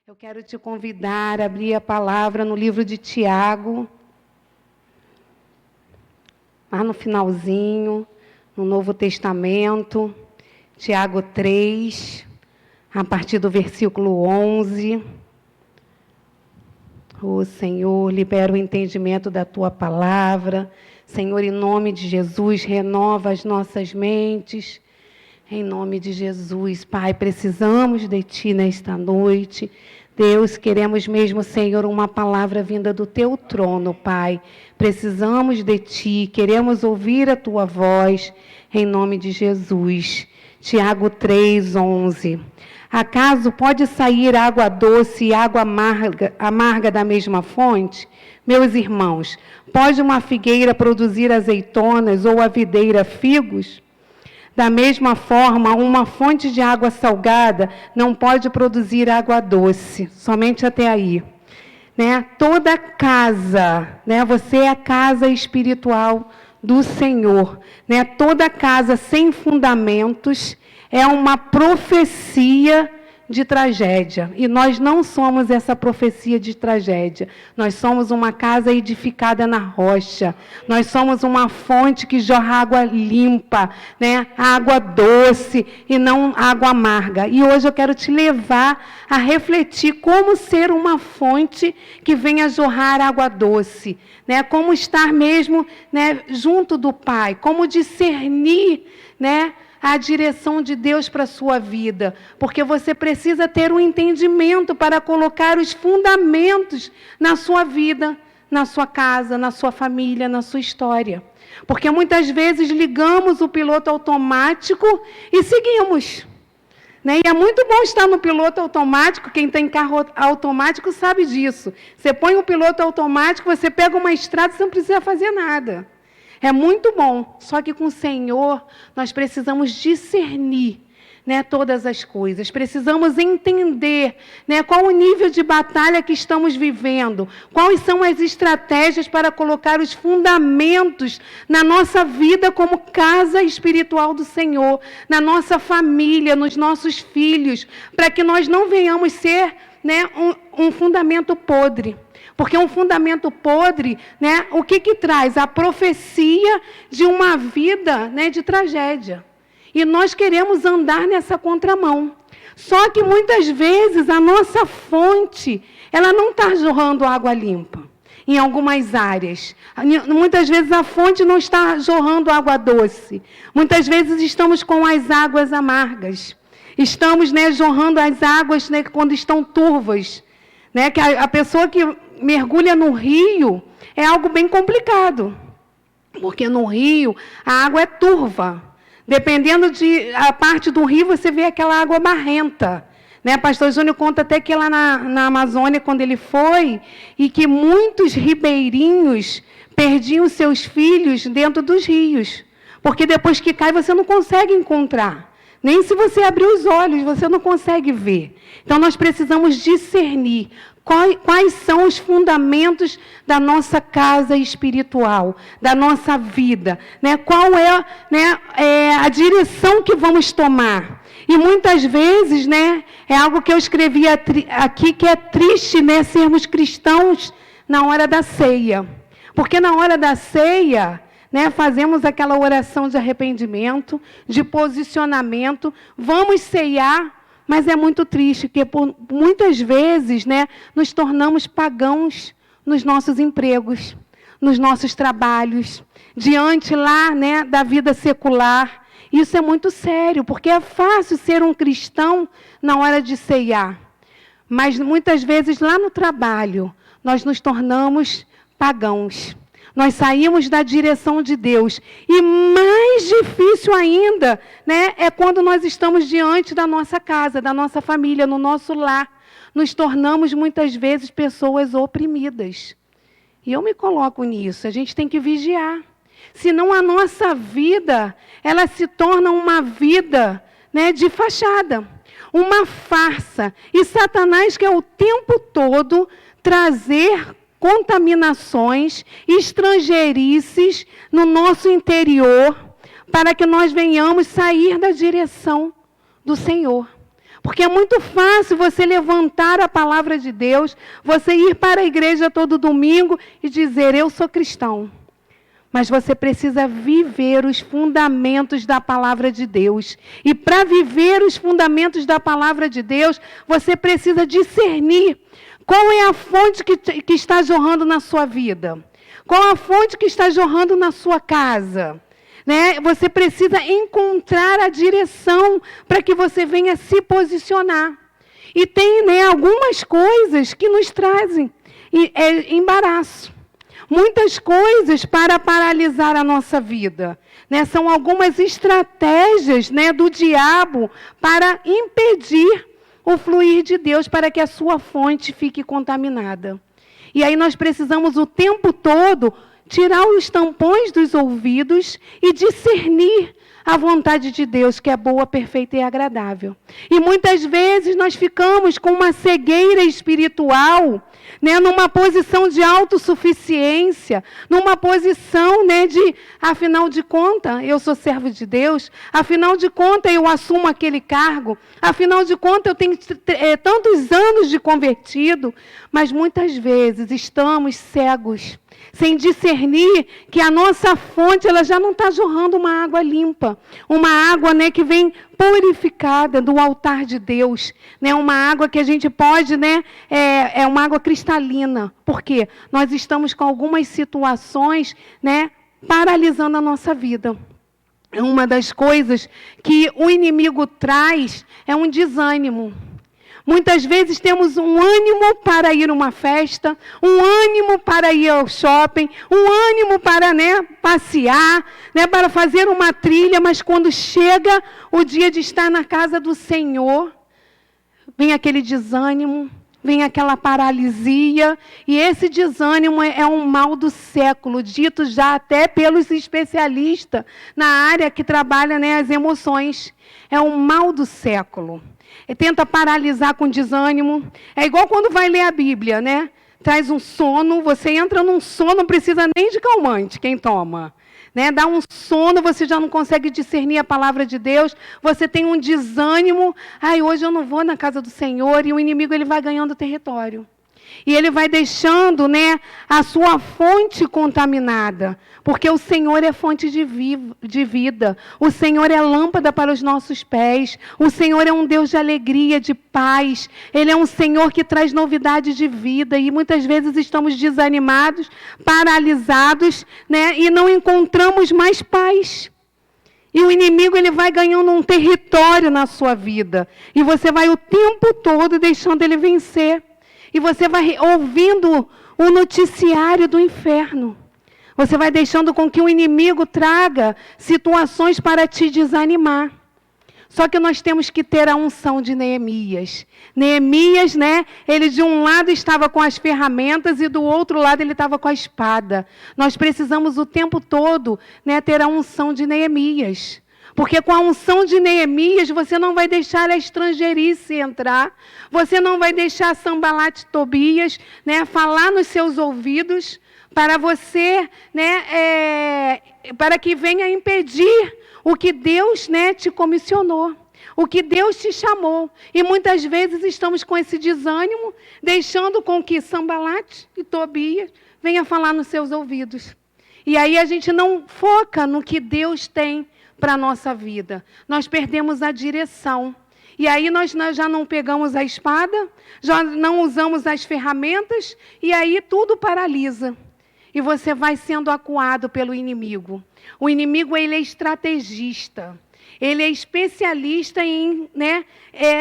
Eu quero te convidar a abrir a palavra no livro de Tiago, lá no finalzinho, no Novo Testamento, Tiago 3, a partir do versículo 11. Senhor, libera o entendimento da Tua palavra. Senhor, em nome de Jesus, renova as nossas mentes. Em nome de Jesus, Pai, precisamos de Ti nesta noite. Deus, queremos mesmo, Senhor, uma palavra vinda do Teu trono, Pai. Precisamos de Ti, queremos ouvir a Tua voz, em nome de Jesus. Tiago 3, 11. Acaso pode sair água doce e água amarga da mesma fonte? Meus irmãos, pode uma figueira produzir azeitonas ou a videira figos? Da mesma forma, uma fonte de água salgada não pode produzir água doce, somente até aí. Toda casa, você é a casa espiritual do Senhor. Toda casa sem fundamentos é uma profecia de tragédia. E nós não somos essa profecia de tragédia. Nós somos uma casa edificada na rocha. Nós somos uma fonte que jorra água limpa, água doce e não água amarga. E hoje eu quero te levar a refletir como ser uma fonte que venha jorrar água doce. Como estar mesmo junto do Pai. Como discernir, a direção de Deus para a sua vida, porque você precisa ter um entendimento para colocar os fundamentos na sua vida, na sua casa, na sua família, na sua história. Porque muitas vezes ligamos o piloto automático e seguimos. E é muito bom estar no piloto automático, quem tem carro automático sabe disso. Você põe o piloto automático, você pega uma estrada, você não precisa fazer nada. É muito bom, só que com o Senhor nós precisamos discernir todas as coisas. Precisamos entender qual o nível de batalha que estamos vivendo, quais são as estratégias para colocar os fundamentos na nossa vida como casa espiritual do Senhor, na nossa família, nos nossos filhos, para que nós não venhamos ser um fundamento podre. Porque um fundamento podre, o que traz? A profecia de uma vida de tragédia. E nós queremos andar nessa contramão. Só que muitas vezes a nossa fonte, ela não está jorrando água limpa. Em algumas áreas. Muitas vezes a fonte não está jorrando água doce. Muitas vezes estamos com as águas amargas. Estamos jorrando as águas quando estão turvas. Que a pessoa que mergulha no rio é algo bem complicado, porque no rio a água é turva. Dependendo a parte do rio, você vê aquela água barrenta. Pastor Júnior conta até que lá na Amazônia, quando ele foi, e que muitos ribeirinhos perdiam seus filhos dentro dos rios, porque depois que cai você não consegue encontrar. Nem se você abrir os olhos, você não consegue ver. Então, nós precisamos discernir quais são os fundamentos da nossa casa espiritual, da nossa vida. Qual é a direção que vamos tomar. E muitas vezes, é algo que eu escrevi aqui, que é triste, sermos cristãos na hora da ceia. Porque na hora da ceia, fazemos aquela oração de arrependimento, de posicionamento, vamos ceiar, mas é muito triste, porque muitas vezes nos tornamos pagãos nos nossos empregos, nos nossos trabalhos, diante lá da vida secular. Isso é muito sério, porque é fácil ser um cristão na hora de ceiar, mas muitas vezes lá no trabalho nós nos tornamos pagãos. Nós saímos da direção de Deus. E mais difícil ainda, é quando nós estamos diante da nossa casa, da nossa família, no nosso lar. Nos tornamos, muitas vezes, pessoas oprimidas. E eu me coloco nisso. A gente tem que vigiar. Senão a nossa vida, ela se torna uma vida de fachada. Uma farsa. E Satanás quer o tempo todo trazer contaminações, estrangeirices no nosso interior, para que nós venhamos sair da direção do Senhor. Porque é muito fácil você levantar a palavra de Deus, você ir para a igreja todo domingo e dizer, eu sou cristão. Mas você precisa viver os fundamentos da palavra de Deus. E para viver os fundamentos da palavra de Deus, você precisa discernir qual é a fonte que está jorrando na sua vida. Qual a fonte que está jorrando na sua casa. Né? Você precisa encontrar a direção para que você venha se posicionar. E tem, né, algumas coisas que nos trazem embaraço. Muitas coisas para paralisar a nossa vida. Né? São algumas estratégias, né, do diabo para impedir o fluir de Deus, para que a sua fonte fique contaminada. E aí nós precisamos o tempo todo tirar os tampões dos ouvidos e discernir a vontade de Deus, que é boa, perfeita e agradável. E muitas vezes nós ficamos com uma cegueira espiritual, né, numa posição de autossuficiência, numa posição, né, de, afinal de contas, eu sou servo de Deus, afinal de contas, eu assumo aquele cargo, afinal de contas, eu tenho tantos anos de convertido, mas muitas vezes estamos cegos, sem discernir que a nossa fonte ela já não está jorrando uma água limpa, uma água, né, que vem purificada do altar de Deus, né, uma água que a gente pode, né, é uma água cristalina. Por quê? Nós estamos com algumas situações, né, paralisando a nossa vida. Uma das coisas que o inimigo traz é um desânimo. Muitas vezes temos um ânimo para ir a uma festa, um ânimo para ir ao shopping, um ânimo para, né, passear, né, para fazer uma trilha, mas quando chega o dia de estar na casa do Senhor, vem aquele desânimo, vem aquela paralisia, e esse desânimo é um mal do século, dito já até pelos especialistas na área que trabalha, né, as emoções. É um mal do século. Tenta paralisar com desânimo. É igual quando vai ler a Bíblia, né? Traz um sono, você entra num sono, não precisa nem de calmante, quem toma. Né? Dá um sono, você já não consegue discernir a palavra de Deus, você tem um desânimo, hoje eu não vou na casa do Senhor, e o inimigo ele vai ganhando território. E ele vai deixando, né, a sua fonte contaminada, porque o Senhor é fonte de vida, o Senhor é lâmpada para os nossos pés, o Senhor é um Deus de alegria, de paz, Ele é um Senhor que traz novidade de vida, e muitas vezes estamos desanimados, paralisados, né, e não encontramos mais paz. E o inimigo ele vai ganhando um território na sua vida, e você vai o tempo todo deixando ele vencer. E você vai ouvindo o noticiário do inferno. Você vai deixando com que o inimigo traga situações para te desanimar. Só que nós temos que ter a unção de Neemias. Neemias, né, ele de um lado estava com as ferramentas e do outro lado ele estava com a espada. Nós precisamos o tempo todo, né, ter a unção de Neemias. Porque com a unção de Neemias, você não vai deixar a estrangeirice entrar, você não vai deixar Sanbalat e Tobias, né, falar nos seus ouvidos, para você, né, para que venha impedir o que Deus, né, te comissionou, o que Deus te chamou. E muitas vezes estamos com esse desânimo, deixando com que Sanbalat e Tobias venham falar nos seus ouvidos. E aí a gente não foca no que Deus tem para a nossa vida. Nós perdemos a direção. E aí nós já não pegamos a espada, já não usamos as ferramentas, e aí tudo paralisa. E você vai sendo acuado pelo inimigo. O inimigo ele é estrategista. Ele é especialista em, né,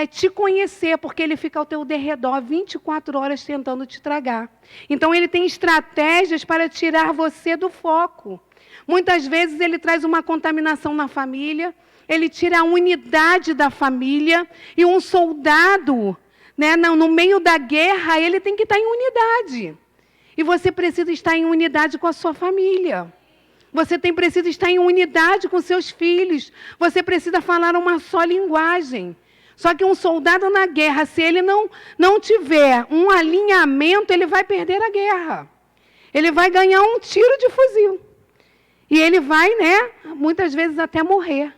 te conhecer, porque ele fica ao teu derredor 24 horas tentando te tragar. Então ele tem estratégias para tirar você do foco. Muitas vezes ele traz uma contaminação na família, ele tira a unidade da família, e um soldado, né, no meio da guerra, ele tem que estar em unidade. E você precisa estar em unidade com a sua família. Você precisa estar em unidade com seus filhos. Você precisa falar uma só linguagem. Só que um soldado na guerra, se ele não tiver um alinhamento, ele vai perder a guerra. Ele vai ganhar um tiro de fuzil. E ele vai, né, muitas vezes até morrer.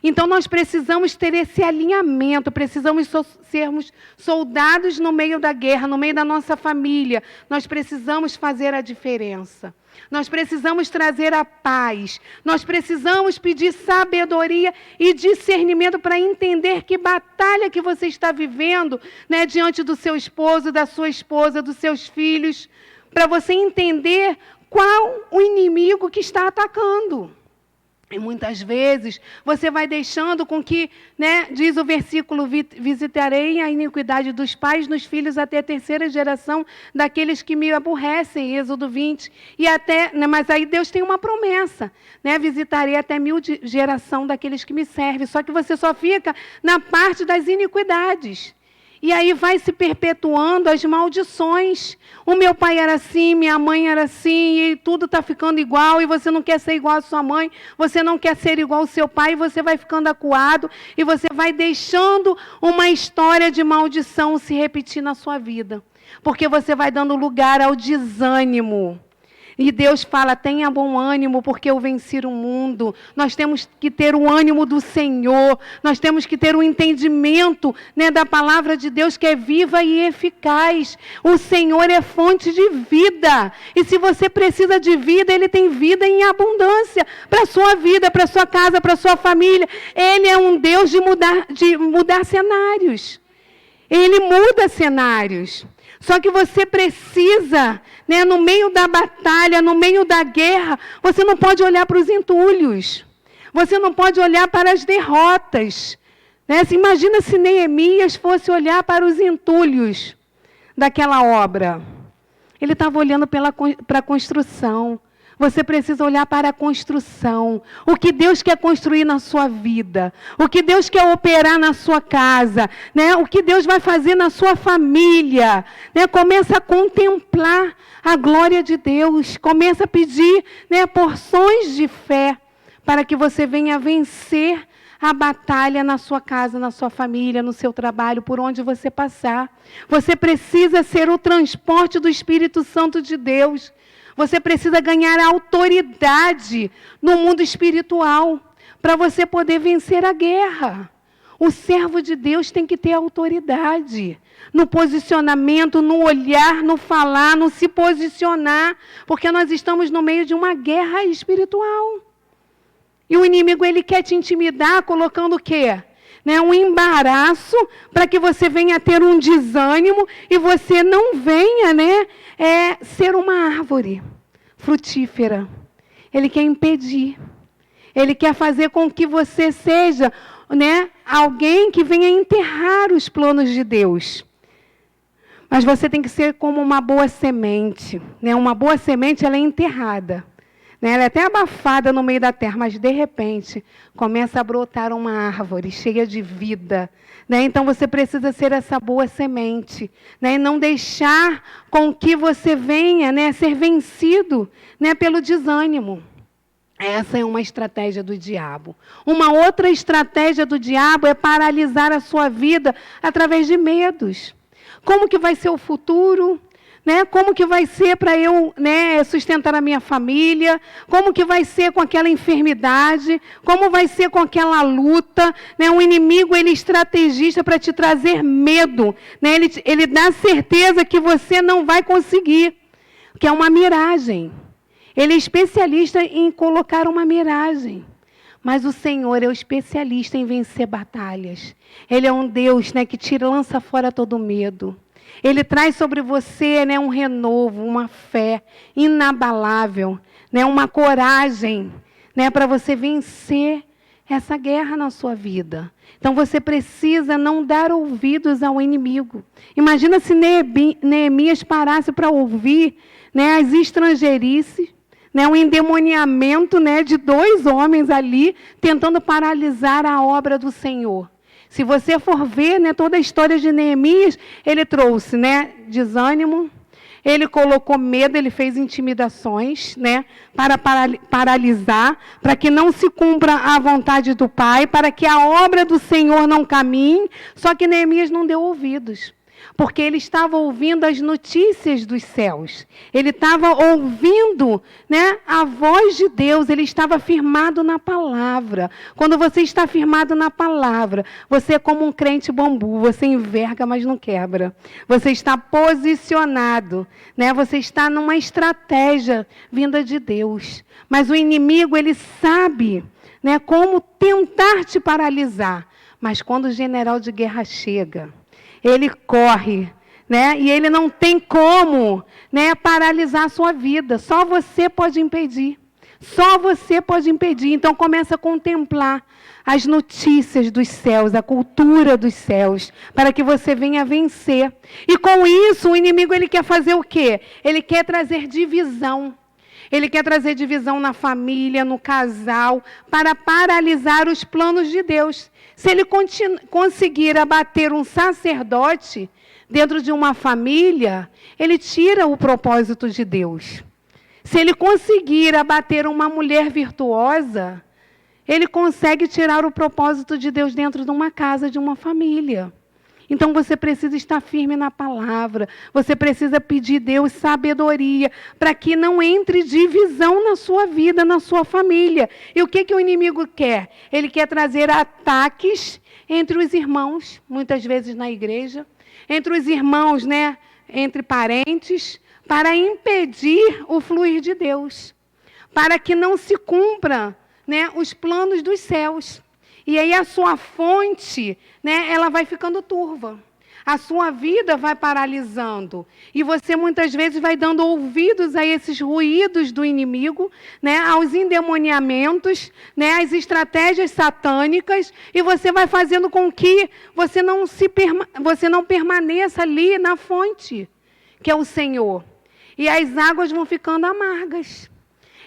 Então, nós precisamos ter esse alinhamento, precisamos sermos soldados no meio da guerra, no meio da nossa família. Nós precisamos fazer a diferença. Nós precisamos trazer a paz. Nós precisamos pedir sabedoria e discernimento para entender que batalha que você está vivendo, né, diante do seu esposo, da sua esposa, dos seus filhos, para você entender qual o inimigo que está atacando. E muitas vezes você vai deixando com que, né, diz o versículo, visitarei a iniquidade dos pais nos filhos até a terceira geração daqueles que me aborrecem, Êxodo 20. E até, né, mas aí Deus tem uma promessa, né, visitarei até 1000 geração daqueles que me servem. Só que você só fica na parte das iniquidades. E aí vai se perpetuando as maldições. O meu pai era assim, minha mãe era assim, e tudo está ficando igual, e você não quer ser igual à sua mãe, você não quer ser igual ao seu pai, e você vai ficando acuado, e você vai deixando uma história de maldição se repetir na sua vida. Porque você vai dando lugar ao desânimo. E Deus fala, tenha bom ânimo, porque eu venci o mundo. Nós temos que ter o ânimo do Senhor. Nós temos que ter o entendimento, né, da palavra de Deus, que é viva e eficaz. O Senhor é fonte de vida. E se você precisa de vida, Ele tem vida em abundância. Para a sua vida, para a sua casa, para a sua família. Ele é um Deus de mudar cenários. Ele muda cenários. Só que você precisa, né, no meio da batalha, no meio da guerra, você não pode olhar para os entulhos. Você não pode olhar para as derrotas. Né? Imagina se Neemias fosse olhar para os entulhos daquela obra. Ele estava olhando para a construção. Você precisa olhar para a construção. O que Deus quer construir na sua vida. O que Deus quer operar na sua casa. Né? O que Deus vai fazer na sua família. Né? Começa a contemplar a glória de Deus. Começa a pedir, né, porções de fé para que você venha vencer a batalha na sua casa, na sua família, no seu trabalho, por onde você passar. Você precisa ser o transporte do Espírito Santo de Deus. Você precisa ganhar autoridade no mundo espiritual para você poder vencer a guerra. O servo de Deus tem que ter autoridade no posicionamento, no olhar, no falar, no se posicionar, porque nós estamos no meio de uma guerra espiritual. E o inimigo, ele quer te intimidar colocando o quê? Né, um embaraço para que você venha ter um desânimo e você não venha, né, ser uma árvore frutífera. Ele quer impedir. Ele quer fazer com que você seja, né, alguém que venha enterrar os planos de Deus. Mas você tem que ser como uma boa semente. Né? Uma boa semente, ela é enterrada. Ela é até abafada no meio da terra, mas de repente começa a brotar uma árvore cheia de vida. Então você precisa ser essa boa semente. E não deixar com que você venha, ser vencido, pelo desânimo. Essa é uma estratégia do diabo. Uma outra estratégia do diabo é paralisar a sua vida através de medos. Como que vai ser o futuro? Como que vai ser para eu, sustentar a minha família? Como que vai ser com aquela enfermidade? Como vai ser com aquela luta? O inimigo, ele é estrategista para te trazer medo. Ele dá certeza que você não vai conseguir, que é uma miragem. Ele é especialista em colocar uma miragem. Mas o Senhor é o especialista em vencer batalhas. Ele é um Deus, que lança fora todo medo. Ele traz sobre você, um renovo, uma fé inabalável, uma coragem, para você vencer essa guerra na sua vida. Então você precisa não dar ouvidos ao inimigo. Imagina se Neemias parasse para ouvir, as estrangeirices, o endemoniamento, de 2 homens ali tentando paralisar a obra do Senhor. Se você for ver, toda a história de Neemias, ele trouxe, desânimo, ele colocou medo, ele fez intimidações, para paralisar, para que não se cumpra a vontade do Pai, para que a obra do Senhor não caminhe, só que Neemias não deu ouvidos. Porque ele estava ouvindo as notícias dos céus. Ele estava ouvindo, né, a voz de Deus. Ele estava firmado na palavra. Quando você está firmado na palavra, você é como um crente bambu. Você enverga, mas não quebra. Você está posicionado, né? Você está numa estratégia vinda de Deus. Mas o inimigo, ele sabe, né, como tentar te paralisar. Mas quando o general de guerra chega, ele corre, né? E ele não tem como, né, paralisar a sua vida. Só você pode impedir. Só você pode impedir. Então começa a contemplar as notícias dos céus, a cultura dos céus, para que você venha vencer. E com isso, o inimigo, ele quer fazer o quê? Ele quer trazer divisão. Ele quer trazer divisão na família, no casal, para paralisar os planos de Deus. Se ele conseguir abater um sacerdote dentro de uma família, ele tira o propósito de Deus. Se ele conseguir abater uma mulher virtuosa, ele consegue tirar o propósito de Deus dentro de uma casa, de uma família. Então você precisa estar firme na palavra, você precisa pedir a Deus sabedoria, para que não entre divisão na sua vida, na sua família. E o que o inimigo quer? Ele quer trazer ataques entre os irmãos, muitas vezes na igreja, entre os irmãos, né, entre parentes, para impedir o fluir de Deus, para que não se cumpra, né, os planos dos céus. E aí a sua fonte, né, ela vai ficando turva. A sua vida vai paralisando. E você muitas vezes vai dando ouvidos a esses ruídos do inimigo, né, aos endemoniamentos, né, às estratégias satânicas, e você vai fazendo com que você não permaneça ali na fonte, que é o Senhor. E as águas vão ficando amargas.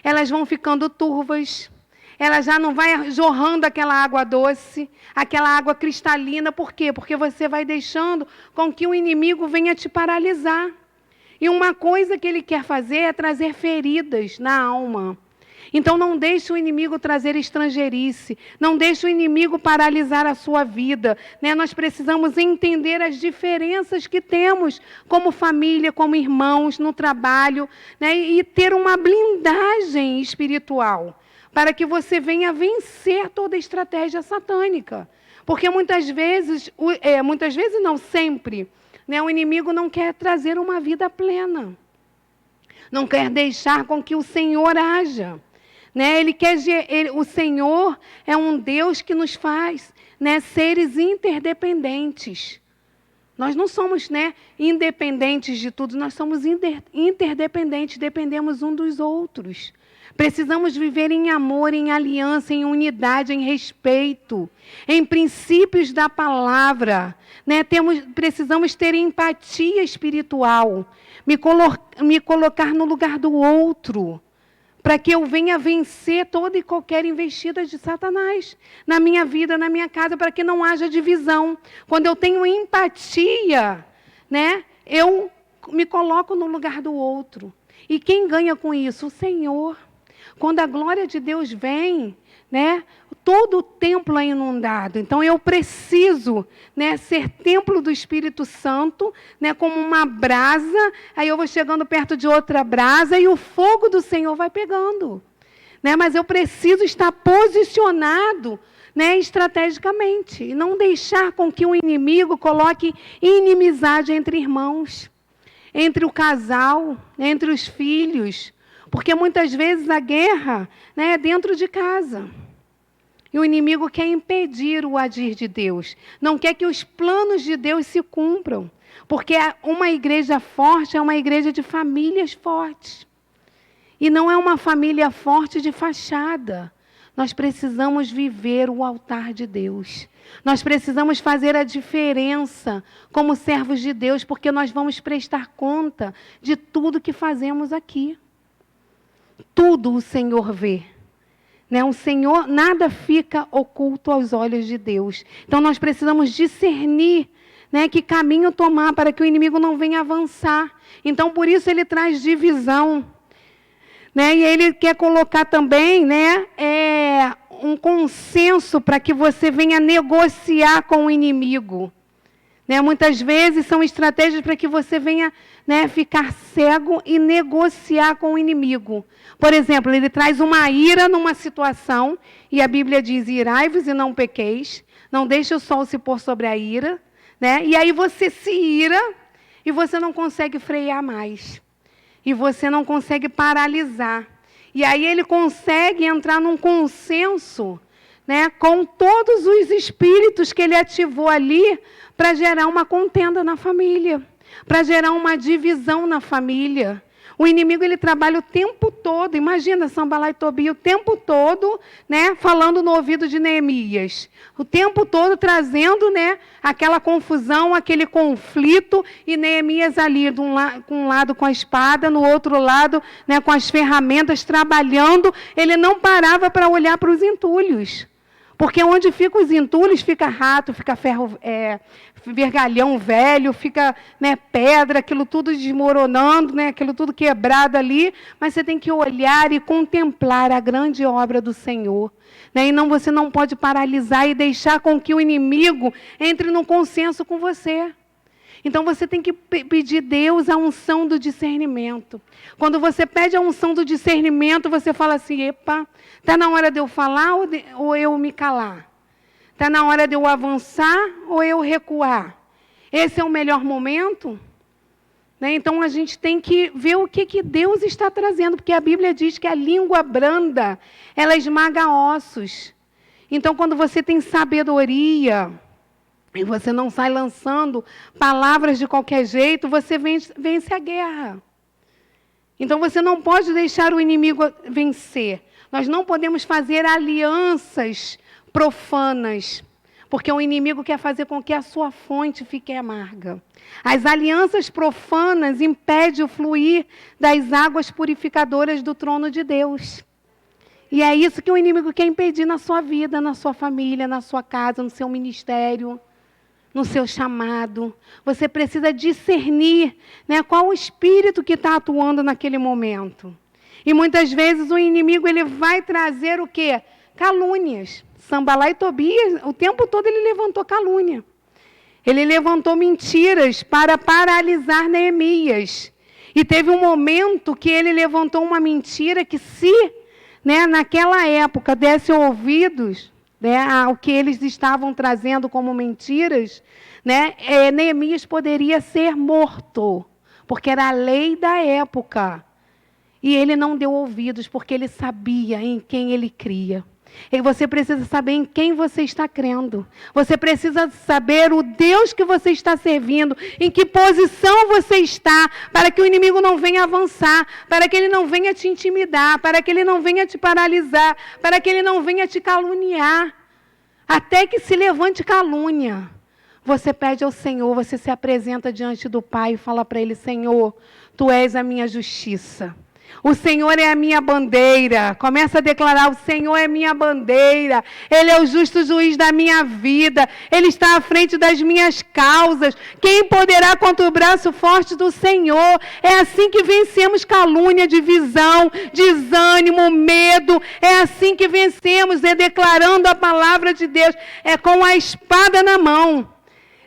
Elas vão ficando turvas. Ela já não vai jorrando aquela água doce, aquela água cristalina. Por quê? Porque você vai deixando com que o inimigo venha te paralisar. E uma coisa que ele quer fazer é trazer feridas na alma. Então não deixe o inimigo trazer estrangeirice, não deixe o inimigo paralisar a sua vida, né? Nós precisamos entender as diferenças que temos como família, como irmãos, no trabalho, né? E ter uma blindagem espiritual, para que você venha vencer toda a estratégia satânica. Porque muitas vezes não, sempre, né, o inimigo não quer trazer uma vida plena. Não quer deixar com que o Senhor haja. Né? O Senhor é um Deus que nos faz, né, seres interdependentes. Nós não somos, né, independentes de tudo, nós somos interdependentes, dependemos um dos outros. Precisamos viver em amor, em aliança, em unidade, em respeito, em princípios da palavra. Né? Precisamos ter empatia espiritual, me colocar no lugar do outro, para que eu venha vencer toda e qualquer investida de Satanás na minha vida, na minha casa, para que não haja divisão. Quando eu tenho empatia, né, eu me coloco no lugar do outro. E quem ganha com isso? O Senhor. Quando a glória de Deus vem, né, todo o templo é inundado. Então eu preciso, né, ser templo do Espírito Santo, né, como uma brasa. Aí eu vou chegando perto de outra brasa e o fogo do Senhor vai pegando. Né, mas eu preciso estar posicionado, né, estrategicamente. E não deixar com que o inimigo coloque inimizade entre irmãos, entre o casal, entre os filhos. Porque muitas vezes a guerra, né, é dentro de casa. E o inimigo quer impedir o agir de Deus. Não quer que os planos de Deus se cumpram. Porque uma igreja forte é uma igreja de famílias fortes. E não é uma família forte de fachada. Nós precisamos viver o altar de Deus. Nós precisamos fazer a diferença como servos de Deus, porque nós vamos prestar conta de tudo que fazemos aqui. Tudo o Senhor vê. Né? O Senhor, nada fica oculto aos olhos de Deus. Então nós precisamos discernir, né, que caminho tomar para que o inimigo não venha avançar. Então por isso ele traz divisão. Né? E ele quer colocar também, né, um consenso para que você venha negociar com o inimigo. Né? Muitas vezes são estratégias para que você venha, né, ficar cego e negociar com o inimigo. Por exemplo, ele traz uma ira numa situação, e a Bíblia diz, irai-vos e não pequeis, não deixe o sol se pôr sobre a ira, né? E aí você se ira e você não consegue frear mais. E você não consegue paralisar. E aí ele consegue entrar num consenso, né, com todos os espíritos que ele ativou ali para gerar uma contenda na família, para gerar uma divisão na família. O inimigo, ele trabalha o tempo todo, imagina Sanbalá e Tobia o tempo todo, né, falando no ouvido de Neemias, o tempo todo trazendo, né, aquela confusão, aquele conflito, e Neemias ali, com um lado com a espada, no outro lado, né, com as ferramentas, trabalhando. Ele não parava para olhar para os entulhos. Porque onde ficam os entulhos, fica rato, fica ferro, vergalhão velho, fica, né, pedra, aquilo tudo desmoronando, né, aquilo tudo quebrado ali. Mas você tem que olhar e contemplar a grande obra do Senhor. Né? E você não pode paralisar e deixar com que o inimigo entre no consenso com você. Então, você tem que pedir a Deus a unção do discernimento. Quando você pede a unção do discernimento, você fala assim, epa, está na hora de eu falar ou eu me calar? Está na hora de eu avançar ou eu recuar? Esse é o melhor momento? Né? Então, a gente tem que ver o que Deus está trazendo, porque a Bíblia diz que a língua branda, ela esmaga ossos. Então, quando você tem sabedoria, e você não sai lançando palavras de qualquer jeito, você vence a guerra. Então, você não pode deixar o inimigo vencer. Nós não podemos fazer alianças profanas, porque o inimigo quer fazer com que a sua fonte fique amarga. As alianças profanas impedem o fluir das águas purificadoras do trono de Deus. E é isso que o inimigo quer impedir na sua vida, na sua família, na sua casa, no seu ministério, no seu chamado. Você precisa discernir, né, qual o espírito que está atuando naquele momento. E muitas vezes o inimigo, ele vai trazer o quê? Calúnias. Sanbalá e Tobias, o tempo todo ele levantou calúnia. Ele levantou mentiras para paralisar Neemias. E teve um momento que ele levantou uma mentira que, se, né, naquela época desse ouvidos, né, o que eles estavam trazendo como mentiras, né, Neemias poderia ser morto, porque era a lei da época. E ele não deu ouvidos, porque ele sabia em quem ele cria. E você precisa saber em quem você está crendo. Você precisa saber o Deus que você está servindo, em que posição você está, para que o inimigo não venha avançar, para que ele não venha te intimidar, para que ele não venha te paralisar, para que ele não venha te caluniar. Até que se levante calúnia, você pede ao Senhor, você se apresenta diante do Pai e fala para Ele, Senhor, Tu és a minha justiça. O Senhor é a minha bandeira. Começa a declarar, o Senhor é minha bandeira. Ele é o justo juiz da minha vida. Ele está à frente das minhas causas. Quem poderá contra o braço forte do Senhor? É assim que vencemos calúnia, divisão, desânimo, medo. É assim que vencemos, é declarando a palavra de Deus. É com a espada na mão.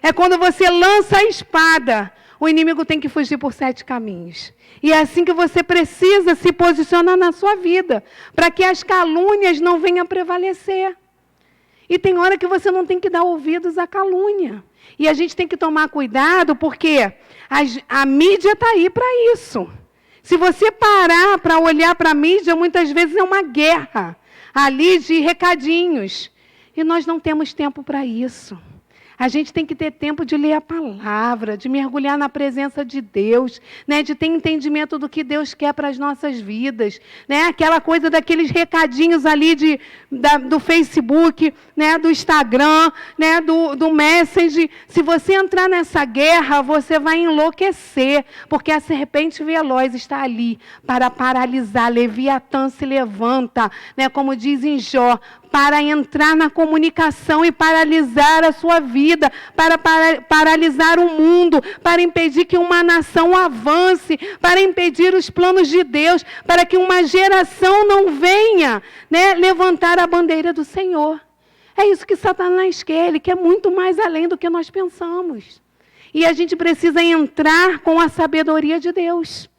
É quando você lança a espada. O inimigo tem que fugir por 7 caminhos. E é assim que você precisa se posicionar na sua vida, para que as calúnias não venham a prevalecer. E tem hora que você não tem que dar ouvidos à calúnia. E a gente tem que tomar cuidado, porque a mídia está aí para isso. Se você parar para olhar para a mídia, muitas vezes é uma guerra ali de recadinhos. E nós não temos tempo para isso. A gente tem que ter tempo de ler a palavra, de mergulhar na presença de Deus, né? De ter entendimento do que Deus quer para as nossas vidas. Né? Aquela coisa daqueles recadinhos ali do Facebook, né? Do Instagram, né? do Messenger. Se você entrar nessa guerra, você vai enlouquecer, porque a serpente veloz está ali para paralisar. Leviatã se levanta, né? Como diz em Jó, para entrar na comunicação e paralisar a sua vida, para paralisar o mundo, para impedir que uma nação avance, para impedir os planos de Deus, para que uma geração não venha, né, levantar a bandeira do Senhor. É isso que Satanás quer, ele quer muito mais além do que nós pensamos. E a gente precisa entrar com a sabedoria de Deus,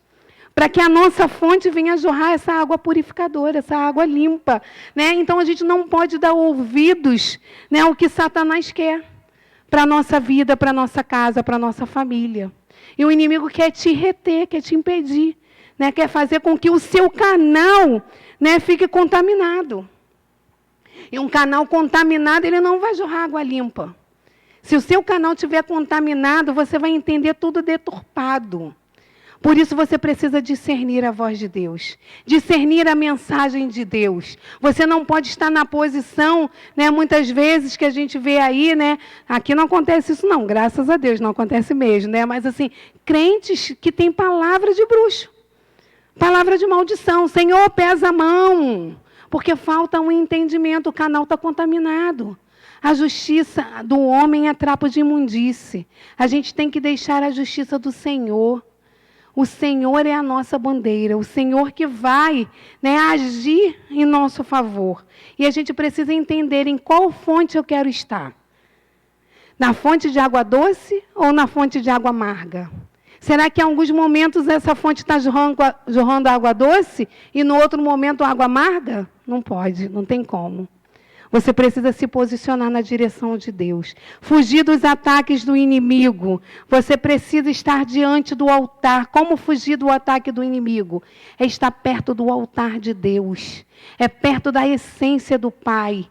para que a nossa fonte venha jorrar essa água purificadora, essa água limpa, né? Então, a gente não pode dar ouvidos, né, ao que Satanás quer para a nossa vida, para a nossa casa, para a nossa família. E o inimigo quer te reter, quer te impedir, né? Quer fazer com que o seu canal, né, fique contaminado. E um canal contaminado, ele não vai jorrar água limpa. Se o seu canal estiver contaminado, você vai entender tudo deturpado. Por isso você precisa discernir a voz de Deus, discernir a mensagem de Deus. Você não pode estar na posição, né, muitas vezes que a gente vê aí, né, aqui não acontece isso não, graças a Deus, não acontece mesmo, né, mas assim, crentes que têm palavra de bruxo, palavra de maldição, Senhor, pesa a mão, porque falta um entendimento, o canal está contaminado. A justiça do homem é trapo de imundície. A gente tem que deixar a justiça do Senhor. O Senhor é a nossa bandeira, o Senhor que vai, né, agir em nosso favor. E a gente precisa entender em qual fonte eu quero estar. Na fonte de água doce ou na fonte de água amarga? Será que em alguns momentos essa fonte está jorrando água doce e no outro momento água amarga? Não pode, não tem como. Você precisa se posicionar na direção de Deus. Fugir dos ataques do inimigo. Você precisa estar diante do altar. Como fugir do ataque do inimigo? É estar perto do altar de Deus. É perto da essência do Pai.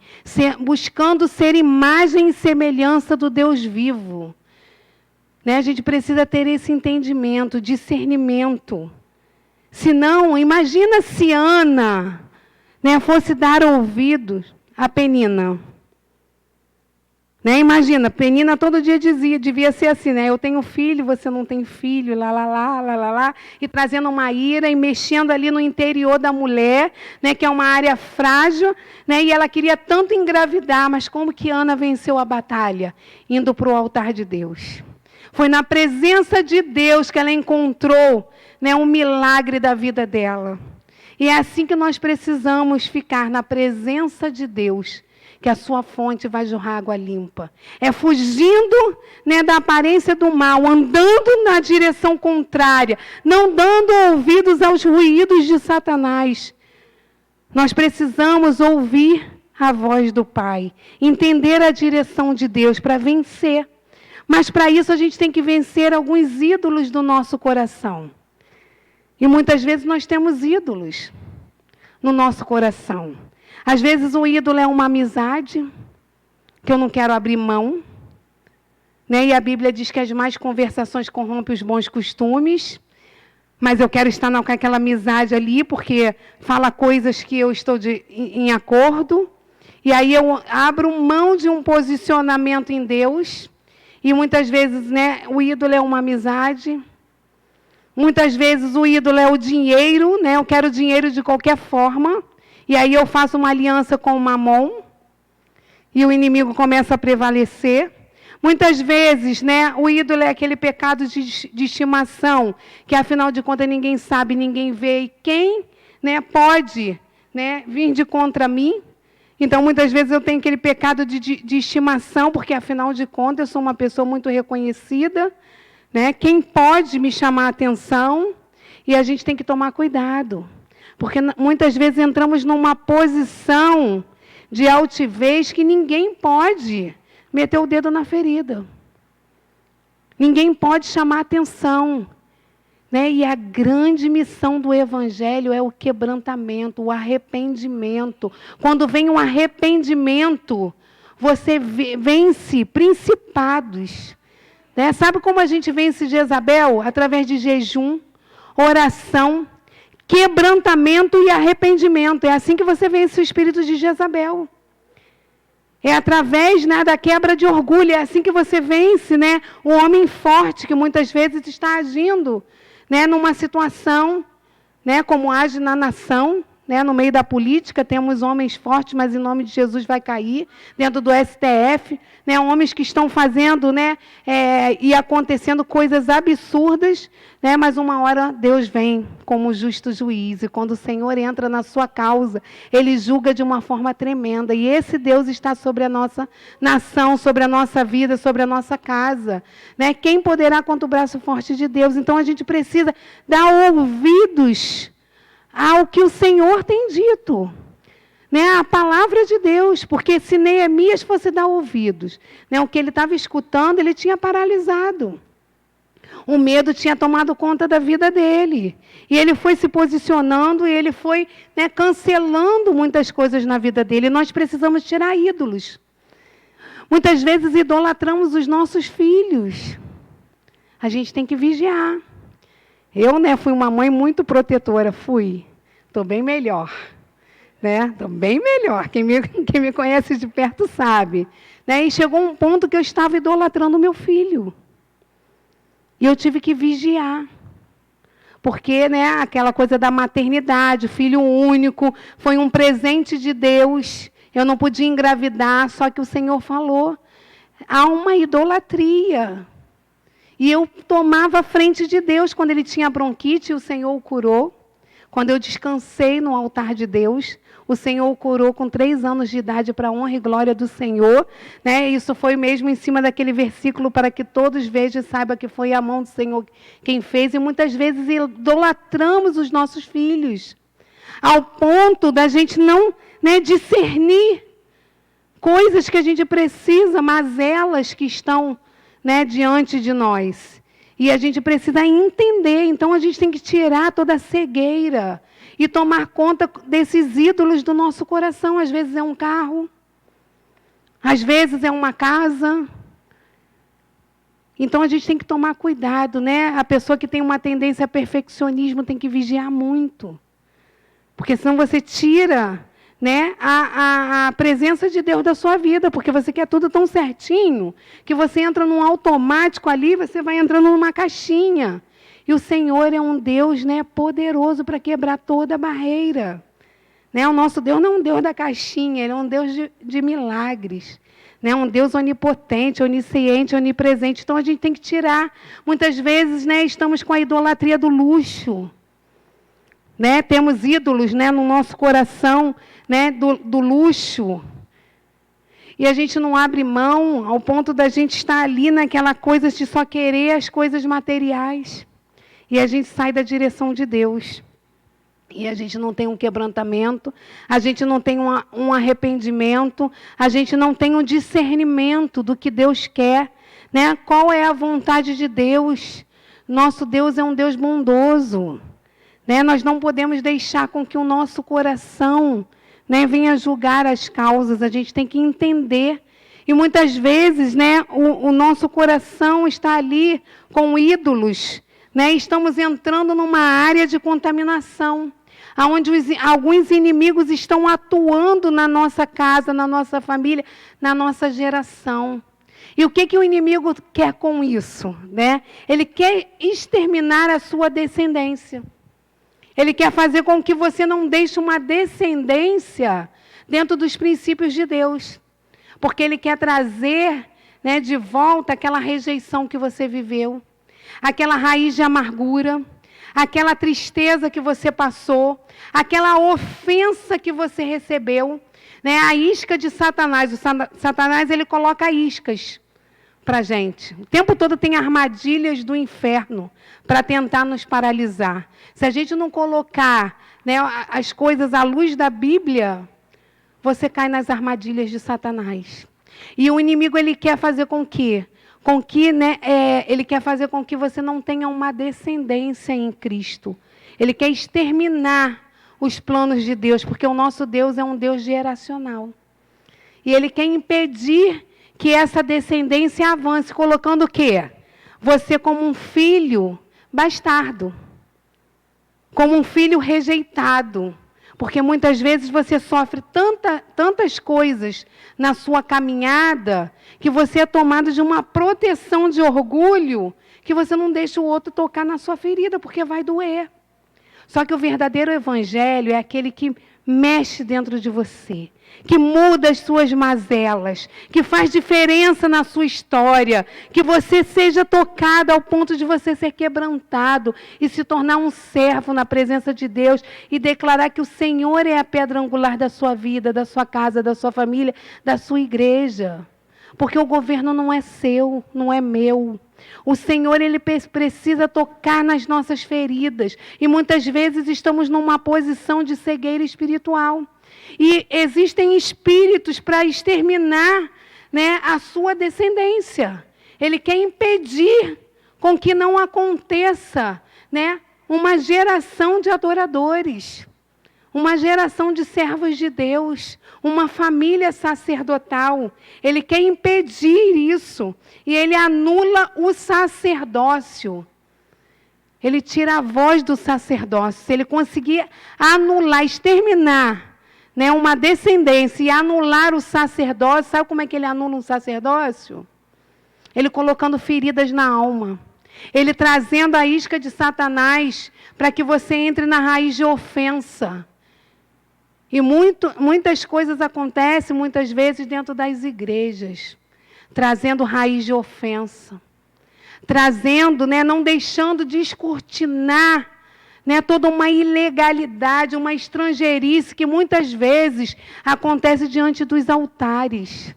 Buscando ser imagem e semelhança do Deus vivo. Né? A gente precisa ter esse entendimento, discernimento. Senão, imagina se Ana, né, fosse dar ouvidos a Penina. Né? Imagina, Penina todo dia dizia, devia ser assim, né? Eu tenho filho, você não tem filho, e trazendo uma ira e mexendo ali no interior da mulher, né, que é uma área frágil, né, e ela queria tanto engravidar, mas como que Ana venceu a batalha? Indo para o altar de Deus. Foi na presença de Deus que ela encontrou, né, um milagre da vida dela. E é assim que nós precisamos ficar, na presença de Deus, que a sua fonte vai jorrar água limpa. É fugindo, né, da aparência do mal, andando na direção contrária, não dando ouvidos aos ruídos de Satanás. Nós precisamos ouvir a voz do Pai, entender a direção de Deus para vencer. Mas para isso a gente tem que vencer alguns ídolos do nosso coração. E muitas vezes nós temos ídolos no nosso coração. Às vezes o ídolo é uma amizade, que eu não quero abrir mão. Né? E a Bíblia diz que as más conversações corrompem os bons costumes. Mas eu quero estar com aquela amizade ali, porque fala coisas que eu estou em acordo. E aí eu abro mão de um posicionamento em Deus. E muitas vezes, né, o ídolo é uma amizade. Muitas vezes o ídolo é o dinheiro, né? Eu quero dinheiro de qualquer forma. E aí eu faço uma aliança com o Mamon. E o inimigo começa a prevalecer. Muitas vezes, né, o ídolo é aquele pecado de estimação, que afinal de contas ninguém sabe, ninguém vê. E quem, né, pode, né, vir de contra mim? Então, muitas vezes eu tenho aquele pecado de estimação, porque afinal de contas eu sou uma pessoa muito reconhecida. Né? Quem pode me chamar a atenção? E a gente tem que tomar cuidado. Porque muitas vezes entramos numa posição de altivez que ninguém pode meter o dedo na ferida. Ninguém pode chamar a atenção. Né? E a grande missão do Evangelho é o quebrantamento, o arrependimento. Quando vem um arrependimento, você vence principados. Né? Sabe como a gente vence Jezabel? Através de jejum, oração, quebrantamento e arrependimento. É assim que você vence o espírito de Jezabel. É através, né, da quebra de orgulho. É assim que você vence, né, o homem forte que muitas vezes está agindo, né, numa situação, né, como age na nação, né? No meio da política, temos homens fortes, mas em nome de Jesus vai cair. Dentro do STF, né? Homens que estão fazendo, né? E acontecendo coisas absurdas, né? Mas uma hora Deus vem como justo juiz. E quando o Senhor entra na sua causa, Ele julga de uma forma tremenda. E esse Deus está sobre a nossa nação, sobre a nossa vida, sobre a nossa casa, né? Quem poderá contra o braço forte de Deus? Então, a gente precisa dar ouvidos ao que o Senhor tem dito, né? A palavra de Deus, porque se Neemias fosse dar ouvidos, né? O que ele estava escutando, ele tinha paralisado. O medo tinha tomado conta da vida dele. E ele foi se posicionando e ele foi, né, cancelando muitas coisas na vida dele. E nós precisamos tirar ídolos. Muitas vezes idolatramos os nossos filhos. A gente tem que vigiar. Eu, né, fui uma mãe muito protetora, fui. Estou bem melhor, né? Estou bem melhor. Quem me conhece de perto sabe. Né? E chegou um ponto que eu estava idolatrando o meu filho. E eu tive que vigiar. Porque, né, aquela coisa da maternidade, filho único, foi um presente de Deus. Eu não podia engravidar, só que o Senhor falou. Há uma idolatria. E eu tomava a frente de Deus. Quando ele tinha bronquite, o Senhor o curou. Quando eu descansei no altar de Deus, o Senhor o curou com 3 anos de idade para a honra e glória do Senhor. Né? Isso foi mesmo em cima daquele versículo para que todos vejam e saibam que foi a mão do Senhor quem fez. E muitas vezes idolatramos os nossos filhos, ao ponto da gente não, né, discernir coisas que a gente precisa, mazelas que estão, né, diante de nós. E a gente precisa entender. Então, a gente tem que tirar toda a cegueira e tomar conta desses ídolos do nosso coração. Às vezes é um carro, às vezes é uma casa. Então, a gente tem que tomar cuidado, né? A pessoa que tem uma tendência a perfeccionismo tem que vigiar muito. Porque senão você tira, né, a presença de Deus da sua vida, porque você quer tudo tão certinho, que você entra num automático ali, você vai entrando numa caixinha. E o Senhor é um Deus, né, poderoso para quebrar toda a barreira. Né? O nosso Deus não é um Deus da caixinha, Ele é um Deus de milagres. Né? Um Deus onipotente, onisciente, onipresente. Então, a gente tem que tirar. Muitas vezes, né, estamos com a idolatria do luxo. Né? Temos ídolos, né, no nosso coração, né, do luxo. E a gente não abre mão ao ponto da gente estar ali naquela coisa de só querer as coisas materiais. E a gente sai da direção de Deus. E a gente não tem um quebrantamento, a gente não tem um arrependimento, a gente não tem um discernimento do que Deus quer. Né? Qual é a vontade de Deus? Nosso Deus é um Deus bondoso. Né? Nós não podemos deixar com que o nosso coração, né, venha julgar as causas. A gente tem que entender. E muitas vezes, né, o nosso coração está ali com ídolos. Né? Estamos entrando numa área de contaminação, onde alguns inimigos estão atuando na nossa casa, na nossa família, na nossa geração. E o que o inimigo quer com isso? Né? Ele quer exterminar a sua descendência. Ele quer fazer com que você não deixe uma descendência dentro dos princípios de Deus. Porque ele quer trazer, né, de volta aquela rejeição que você viveu, aquela raiz de amargura, aquela tristeza que você passou, aquela ofensa que você recebeu. Né? A isca de Satanás. O Satanás, ele coloca iscas para a gente. O tempo todo tem armadilhas do inferno para tentar nos paralisar. Se a gente não colocar, né, as coisas à luz da Bíblia, você cai nas armadilhas de Satanás. E o inimigo, ele quer fazer com que né, ele quer fazer com que você não tenha uma descendência em Cristo. Ele quer exterminar os planos de Deus, porque o nosso Deus é um Deus geracional. E ele quer impedir que essa descendência avance, colocando o quê? Você como um filho bastardo, como um filho rejeitado. Porque muitas vezes você sofre tantas coisas na sua caminhada, que você é tomado de uma proteção de orgulho, que você não deixa o outro tocar na sua ferida, porque vai doer. Só que o verdadeiro evangelho é aquele que mexe dentro de você, que muda as suas mazelas, que faz diferença na sua história, que você seja tocado ao ponto de você ser quebrantado e se tornar um servo na presença de Deus e declarar que o Senhor é a pedra angular da sua vida, da sua casa, da sua família, da sua igreja. Porque o governo não é seu, não é meu. O Senhor, Ele precisa tocar nas nossas feridas. E muitas vezes estamos numa posição de cegueira espiritual. E existem espíritos para exterminar, né, a sua descendência. Ele quer impedir com que não aconteça, né, uma geração de adoradores. Uma geração de servos de Deus, uma família sacerdotal. Ele quer impedir isso. E ele anula o sacerdócio. Ele tira a voz do sacerdócio. Se ele conseguir anular, exterminar, né, uma descendência e anular o sacerdócio, sabe como é que ele anula um sacerdócio? Ele colocando feridas na alma. Ele trazendo a isca de Satanás para que você entre na raiz de ofensa. E muitas coisas acontecem, muitas vezes, dentro das igrejas, trazendo raiz de ofensa, trazendo, né, não deixando descortinar, né, toda uma ilegalidade, uma estrangeirice que muitas vezes acontece diante dos altares.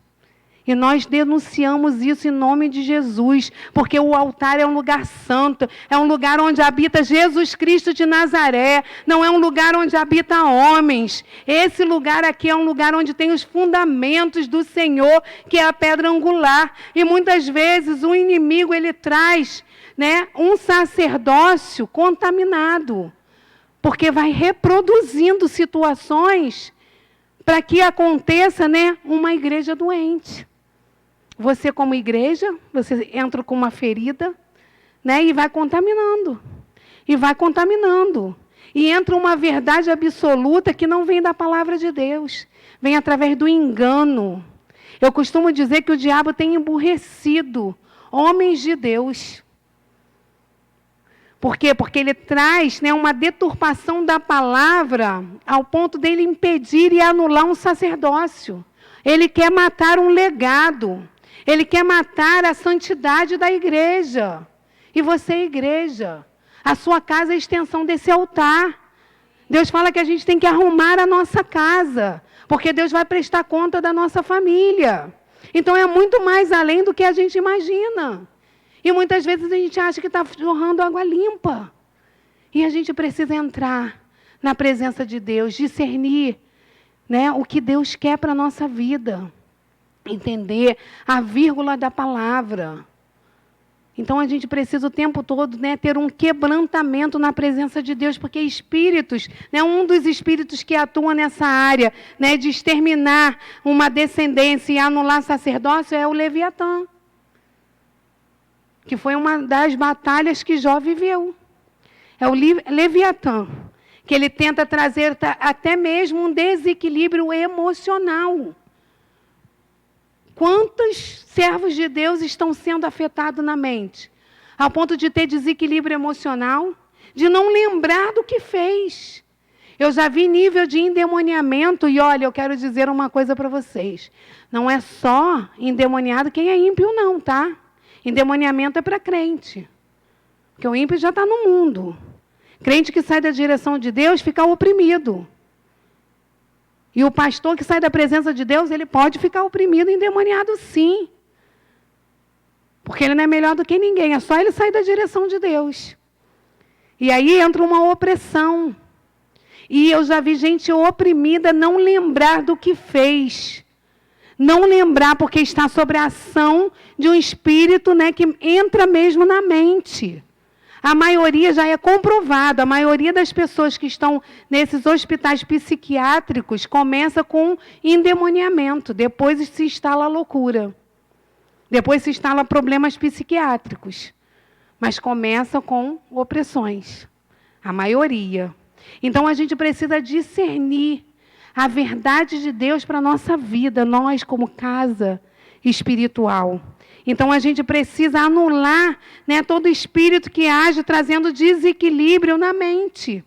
E nós denunciamos isso em nome de Jesus, porque o altar é um lugar santo, é um lugar onde habita Jesus Cristo de Nazaré, não é um lugar onde habita homens. Esse lugar aqui é um lugar onde tem os fundamentos do Senhor, que é a pedra angular. E muitas vezes o inimigo, ele traz, né, um sacerdócio contaminado, porque vai reproduzindo situações para que aconteça, né, uma igreja doente. Você, como igreja, você entra com uma ferida, né, e vai contaminando. E vai contaminando. E entra uma verdade absoluta que não vem da palavra de Deus. Vem através do engano. Eu costumo dizer que o diabo tem emburrecido homens de Deus. Por quê? Porque ele traz, né, uma deturpação da palavra ao ponto dele impedir e anular um sacerdócio. Ele quer matar um legado. Ele quer matar a santidade da igreja. E você é igreja. A sua casa é a extensão desse altar. Deus fala que a gente tem que arrumar a nossa casa, porque Deus vai prestar conta da nossa família. Então é muito mais além do que a gente imagina. E muitas vezes a gente acha que está jorrando água limpa. E a gente precisa entrar na presença de Deus, discernir, né, o que Deus quer para a nossa vida. Entender a vírgula da palavra. Então a gente precisa o tempo todo, né, ter um quebrantamento na presença de Deus, porque espíritos, né, um dos espíritos que atua nessa área, né, de exterminar uma descendência e anular sacerdócio é o Leviatã, que foi uma das batalhas que Jó viveu. É o Leviatã, que ele tenta trazer até mesmo um desequilíbrio emocional. Quantos servos de Deus estão sendo afetados na mente? Ao ponto de ter desequilíbrio emocional, de não lembrar do que fez. Eu já vi nível de endemoniamento, e olha, eu quero dizer uma coisa para vocês. Não é só endemoniado quem é ímpio, não, tá? Endemoniamento é para crente. Porque o ímpio já está no mundo. Crente que sai da direção de Deus fica oprimido. E o pastor que sai da presença de Deus, ele pode ficar oprimido e endemoniado, sim. Porque ele não é melhor do que ninguém, é só ele sair da direção de Deus. E aí entra uma opressão. E eu já vi gente oprimida não lembrar do que fez. Não lembrar porque está sobre a ação de um espírito, né, que entra mesmo na mente. A maioria já é comprovado, a maioria das pessoas que estão nesses hospitais psiquiátricos começa com endemoniamento, depois se instala a loucura. Depois se instala problemas psiquiátricos. Mas começa com opressões, a maioria. Então a gente precisa discernir a verdade de Deus para a nossa vida, nós como casa espiritual. Então, a gente precisa anular, né, todo espírito que age trazendo desequilíbrio na mente.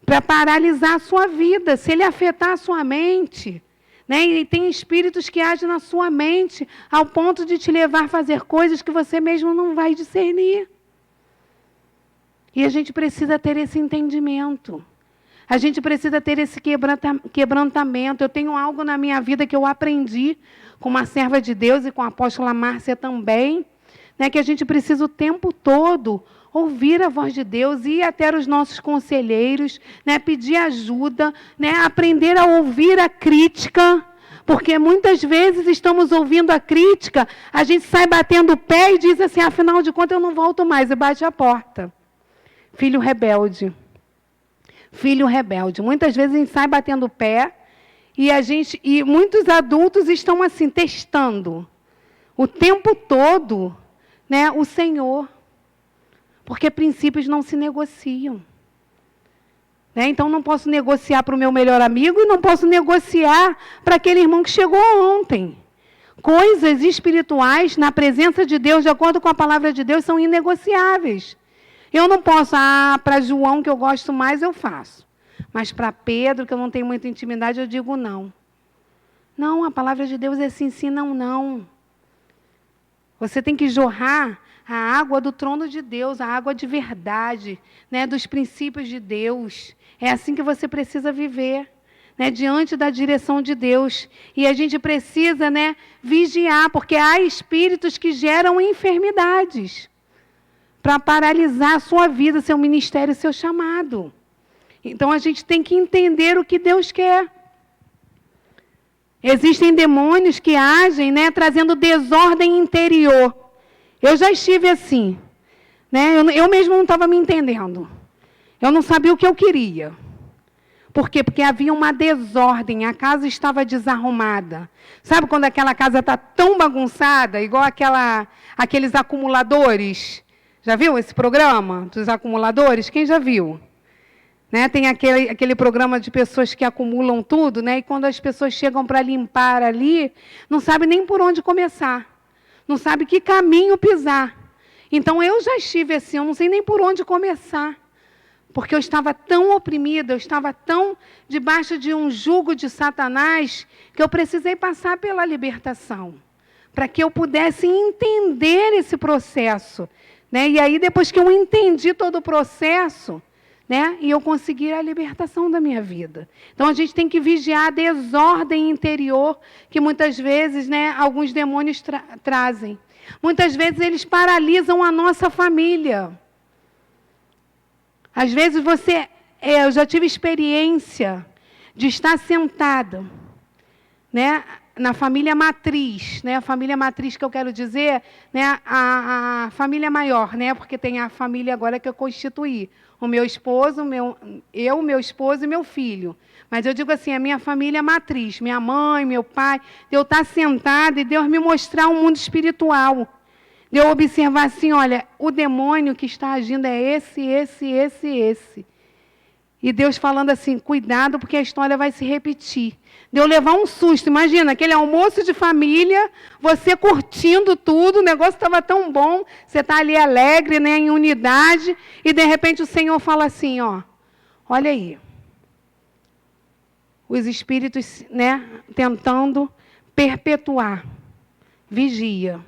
para paralisar a sua vida, se ele afetar a sua mente, né? E tem espíritos que agem na sua mente ao ponto de te levar a fazer coisas que você mesmo não vai discernir. E a gente precisa ter esse entendimento. A gente precisa ter esse quebrantamento. Eu tenho algo na minha vida que eu aprendi com uma serva de Deus e com a apóstola Márcia também, né, que a gente precisa o tempo todo ouvir a voz de Deus, ir até os nossos conselheiros, né, pedir ajuda, né, aprender a ouvir a crítica, porque muitas vezes estamos ouvindo a crítica, a gente sai batendo o pé e diz assim, afinal de contas eu não volto mais, e bate a porta. Filho rebelde. Filho rebelde. Muitas vezes a gente sai batendo o pé e muitos adultos estão assim, testando o tempo todo, né, o Senhor. Porque princípios não se negociam. Né? Então, não posso negociar para o meu melhor amigo e não posso negociar para aquele irmão que chegou ontem. Coisas espirituais, na presença de Deus, de acordo com a palavra de Deus, são inegociáveis. Eu não posso, para João, que eu gosto mais, eu faço. Mas para Pedro, que eu não tenho muita intimidade, eu digo não. Não, a palavra de Deus é sim, sim, não, não. Você tem que jorrar a água do trono de Deus, a água de verdade, né, dos princípios de Deus. É assim que você precisa viver, né, diante da direção de Deus. E a gente precisa, né, vigiar, porque há espíritos que geram enfermidades para paralisar a sua vida, seu ministério, seu chamado. Então, a gente tem que entender o que Deus quer. Existem demônios que agem, né, trazendo desordem interior. Eu já estive assim, né? Eu mesmo não estava me entendendo. Eu não sabia o que eu queria. Por quê? Porque havia uma desordem, a casa estava desarrumada. Sabe quando aquela casa está tão bagunçada, igual aqueles acumuladores? Já viu esse programa dos acumuladores? Quem já viu? Né? Tem aquele programa de pessoas que acumulam tudo, né? E quando as pessoas chegam para limpar ali, não sabe nem por onde começar. Não sabe que caminho pisar. Então, eu já estive assim, eu não sei nem por onde começar. Porque eu estava tão oprimida, eu estava tão debaixo de um jugo de Satanás, que eu precisei passar pela libertação, para que eu pudesse entender esse processo. Né? E aí, depois que eu entendi todo o processo, né, e eu consegui a libertação da minha vida. Então, a gente tem que vigiar a desordem interior que muitas vezes, né, alguns demônios trazem. Muitas vezes eles paralisam a nossa família. Às vezes eu já tive experiência de estar sentada, né, na família matriz, né, a família matriz que eu quero dizer, né, a família maior, né, porque tem a família agora que eu constituí. O meu esposo, meu esposo e meu filho. Mas eu digo assim, a minha família matriz, minha mãe, meu pai, de eu estar sentada e Deus me mostrar um mundo espiritual. De eu observar assim, olha, o demônio que está agindo é esse. E Deus falando assim, cuidado porque a história vai se repetir. De eu levar um susto, imagina, aquele almoço de família, você curtindo tudo, o negócio estava tão bom, você está ali alegre, né, em unidade, e de repente o Senhor fala assim, ó, olha aí, os espíritos, né, tentando perpetuar, vigia.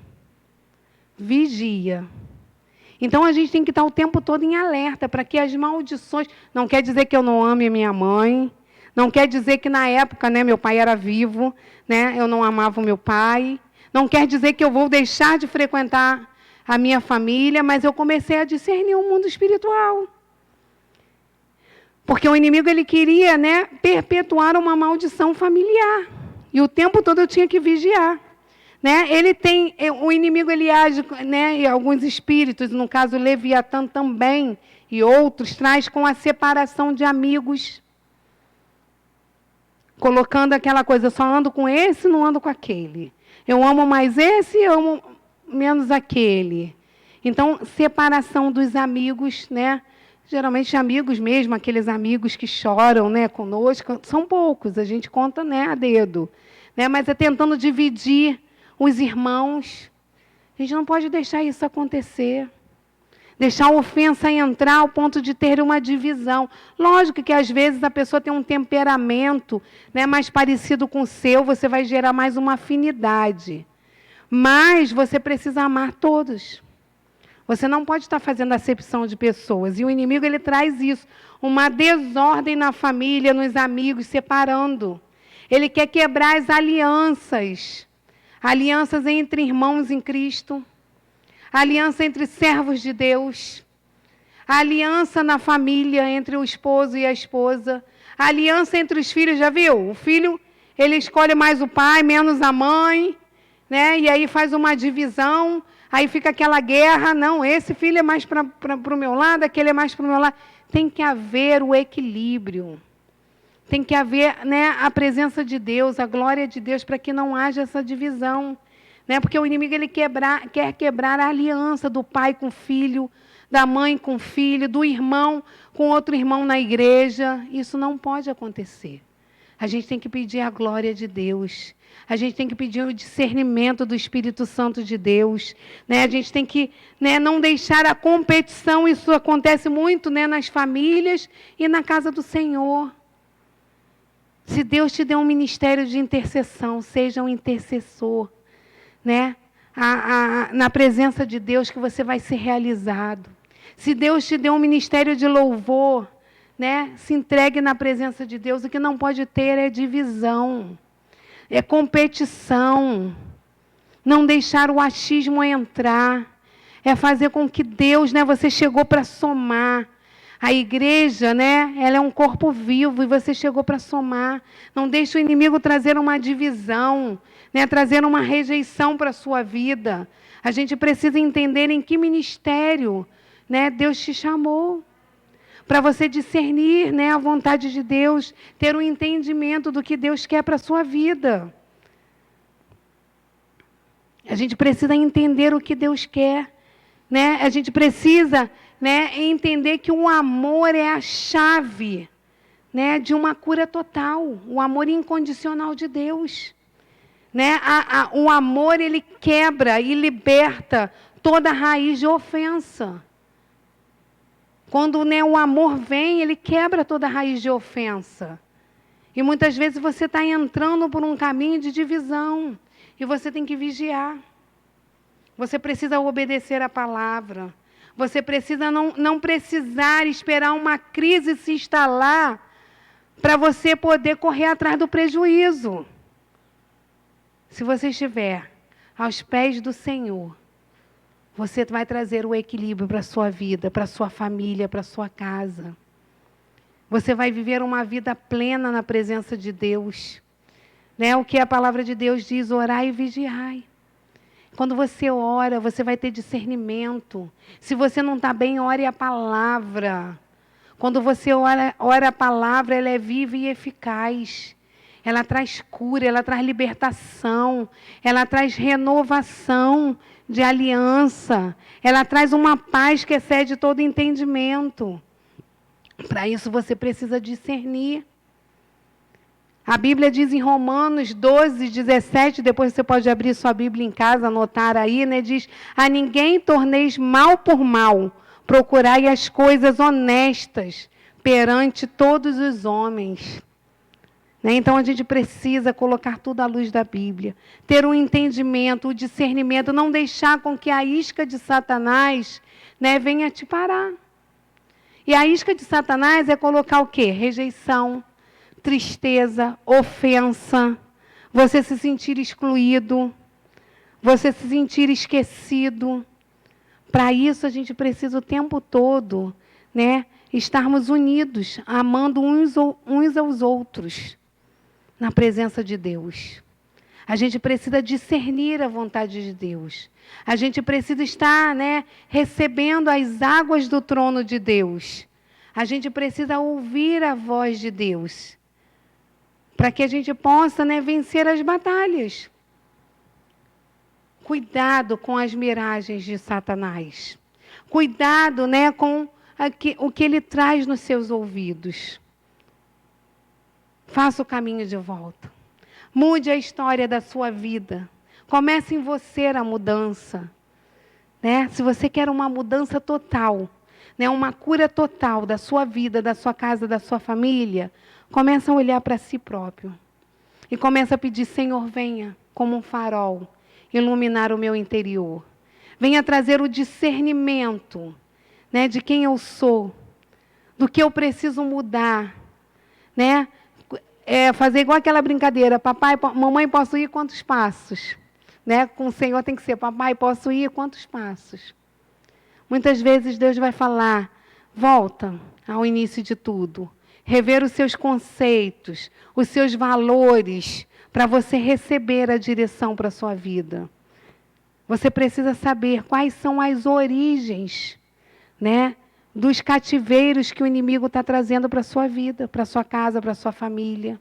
Então, a gente tem que estar o tempo todo em alerta para que as maldições... Não quer dizer que eu não ame a minha mãe, não quer dizer que na época, né, meu pai era vivo, né, eu não amava o meu pai, não quer dizer que eu vou deixar de frequentar a minha família, mas eu comecei a discernir o mundo espiritual. Porque o inimigo ele queria, né, perpetuar uma maldição familiar. E o tempo todo eu tinha que vigiar. Né? O inimigo ele age, né, e alguns espíritos, no caso Leviatã também, e outros, traz com a separação de amigos, colocando aquela coisa, eu só ando com esse, não ando com aquele. Eu amo mais esse, eu amo menos aquele. Então, separação dos amigos, né? Geralmente amigos mesmo, aqueles amigos que choram, né, conosco, são poucos, a gente conta, né, a dedo. Né? Mas é tentando dividir os irmãos. A gente não pode deixar isso acontecer. Deixar a ofensa entrar ao ponto de ter uma divisão. Lógico que, às vezes, a pessoa tem um temperamento, né, mais parecido com o seu, você vai gerar mais uma afinidade. Mas você precisa amar todos. Você não pode estar fazendo acepção de pessoas. E o inimigo, ele traz isso. Uma desordem na família, nos amigos, separando. Ele quer quebrar as alianças. Alianças entre irmãos em Cristo. Aliança entre servos de Deus. Aliança na família, entre o esposo e a esposa. Aliança entre os filhos, já viu? O filho, ele escolhe mais o pai, menos a mãe, né? E aí faz uma divisão, aí fica aquela guerra. Não, esse filho é mais para o meu lado, aquele é mais para o meu lado. Tem que haver o equilíbrio. Tem que haver, né, a presença de Deus, a glória de Deus, para que não haja essa divisão. Né? Porque o inimigo, ele quer quebrar a aliança do pai com o filho, da mãe com o filho, do irmão com outro irmão na igreja. Isso não pode acontecer. A gente tem que pedir a glória de Deus. A gente tem que pedir o discernimento do Espírito Santo de Deus. Né? A gente tem que, né, não deixar a competição. Isso acontece muito, né, nas famílias e na casa do Senhor. Se Deus te deu um ministério de intercessão, seja um intercessor. Né? Na presença de Deus que você vai ser realizado. Se Deus te deu um ministério de louvor, né? Se entregue na presença de Deus. O que não pode ter é divisão, é competição, não deixar o achismo entrar, é fazer com que Deus, né? Você chegou para somar. A igreja, né, ela é um corpo vivo e você chegou para somar. Não deixe o inimigo trazer uma divisão, né, trazer uma rejeição para a sua vida. A gente precisa entender em que ministério, né, Deus te chamou. Para você discernir, né, a vontade de Deus, ter um entendimento do que Deus quer para a sua vida. A gente precisa entender o que Deus quer. Né? A gente precisa, né, entender que o amor é a chave, né, de uma cura total. O amor incondicional de Deus. Né? O amor, ele quebra e liberta toda a raiz de ofensa. Quando, né, o amor vem, ele quebra toda a raiz de ofensa. E muitas vezes você está entrando por um caminho de divisão. E você tem que vigiar. Você precisa obedecer a palavra. Você precisa não precisar esperar uma crise se instalar para você poder correr atrás do prejuízo. Se você estiver aos pés do Senhor, você vai trazer o equilíbrio para a sua vida, para a sua família, para a sua casa. Você vai viver uma vida plena na presença de Deus. Né? O que a palavra de Deus diz, orai e vigiai. Quando você ora, você vai ter discernimento. Se você não está bem, ore a palavra. Quando você ora a palavra, ela é viva e eficaz. Ela traz cura, ela traz libertação, ela traz renovação de aliança. Ela traz uma paz que excede todo entendimento. Para isso você precisa discernir. A Bíblia diz em Romanos 12, 17, depois você pode abrir sua Bíblia em casa, anotar aí, né? Diz, a ninguém torneis mal por mal, procurai as coisas honestas perante todos os homens. Né? Então, a gente precisa colocar tudo à luz da Bíblia, ter um entendimento, o discernimento, não deixar com que a isca de Satanás, né, venha te parar. E a isca de Satanás é colocar o quê? Rejeição, tristeza, ofensa, você se sentir excluído, você se sentir esquecido. Para isso, a gente precisa o tempo todo, né, estarmos unidos, amando uns aos outros, na presença de Deus. A gente precisa discernir a vontade de Deus. A gente precisa estar, né, recebendo as águas do trono de Deus. A gente precisa ouvir a voz de Deus, para que a gente possa, né, vencer as batalhas. Cuidado com as miragens de Satanás. Cuidado, né, com o que ele traz nos seus ouvidos. Faça o caminho de volta. Mude a história da sua vida. Comece em você a mudança. né? Se você quer uma mudança total, né? Uma cura total da sua vida, da sua casa, da sua família, começa a olhar para si próprio. E começa a pedir, Senhor, venha como um farol, iluminar o meu interior. Venha trazer o discernimento, né, de quem eu sou, do que eu preciso mudar, né? Fazer igual aquela brincadeira, papai, mamãe, posso ir quantos passos? Né? Com o Senhor tem que ser, papai, posso ir quantos passos? Muitas vezes Deus vai falar, volta ao início de tudo, rever os seus conceitos, os seus valores, para você receber a direção para a sua vida. Você precisa saber quais são as origens, né, dos cativeiros que o inimigo está trazendo para a sua vida, para a sua casa, para a sua família.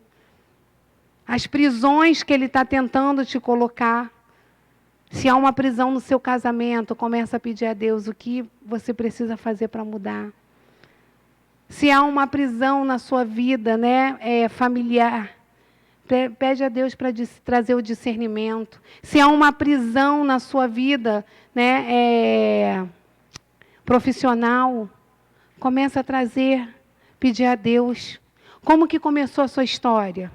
As prisões que ele está tentando te colocar. Se há uma prisão no seu casamento, começa a pedir a Deus o que você precisa fazer para mudar. Se há uma prisão na sua vida, né, familiar, pede a Deus para trazer o discernimento. Se há uma prisão na sua vida, né, profissional, começa a trazer, pedir a Deus. Como que começou a sua história?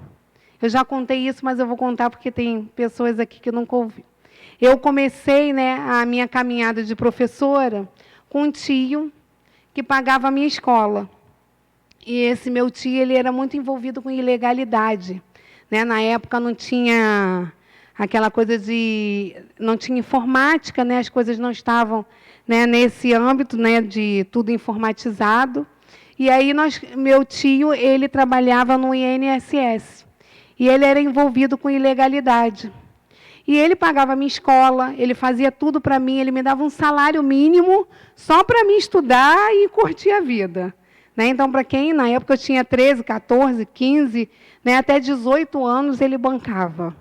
Eu já contei isso, mas eu vou contar porque tem pessoas aqui que nunca ouviram. Eu comecei, né, a minha caminhada de professora com um tio que pagava a minha escola. E esse meu tio, ele era muito envolvido com ilegalidade. Né? Na época não tinha aquela coisa de... não tinha informática, né? As coisas não estavam, né, nesse âmbito, né, de tudo informatizado. E aí meu tio, ele trabalhava no INSS. E ele era envolvido com ilegalidade. E ele pagava a minha escola, ele fazia tudo para mim, ele me dava um salário mínimo só para mim estudar e curtir a vida. Né? Então, para quem, na época eu tinha 13, 14, 15, né, até 18 anos, ele bancava.